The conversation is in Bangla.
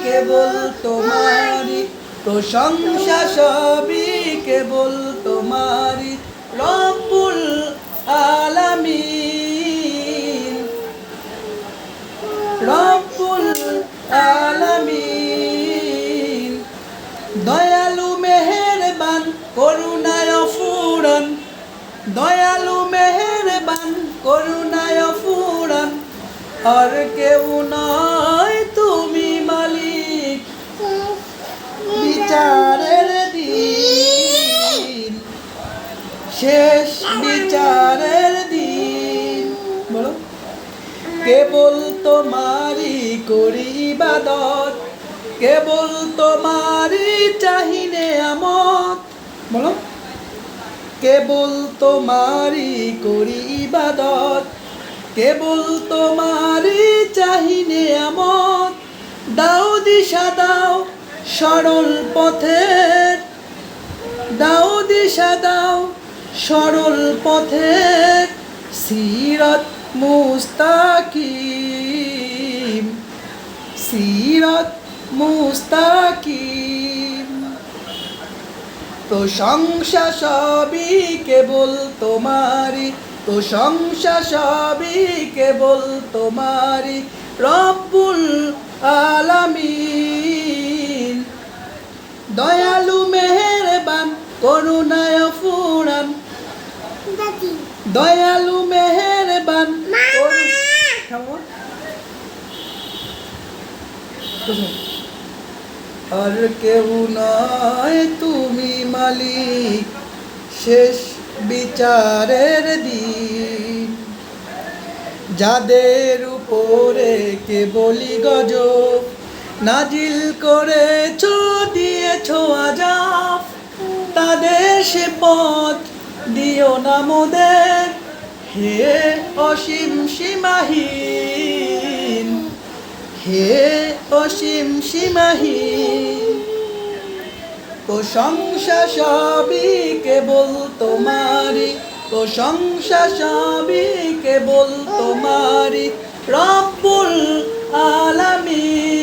কেবল তোমারি, প্রশংসা সবই কেবল তোমারি, রব্বুল আলামিন, রব্বুল আলামিন। দয়ালু মেহেরবান করুণায় অফুরান, দয়ালু মেহেরবান করুণায় অফুরান, আর কেউ নয় তুমি মালিক বিচারের দিন, শেষ বিচারের দিন। বলো, কেবল তোমারি করি ইবাদত, কেবল তোমারি চাহি নেয়ামত। বলো, কেবল তোমারি করি ইবাদত, কেবল তোমারি চাহি নেয়ামত। দাও দিশা দাও সরল পথের, দাও দিশা দাও সরল পথের, সিরাত মুস্তাকিম, সিরাত মুস্তাকিম। প্রশংসা সবই কেবল তোমারি, প্রশংসা সবই কেবল তোমারি, রব্বুল আলামিন। দয়ালু মেহেরবান করুণায় ফুরান, দয়ালু মেহেরবান। আর কেউ নয় তুমি মালিক শেষ বিচারের দিন, যাদের উপরে কেবলি গজব নাজিল করেছো দিয়েছো আযাব, তাদের সে পথ দিও না মোদের, হে অসীম সীমাহীন, হে অসীম সীমাহীন। প্রশংসা সবই কেবল তোমারি, প্রশংসা সবই কেবল তোমারি, রব্বুল আলামিন।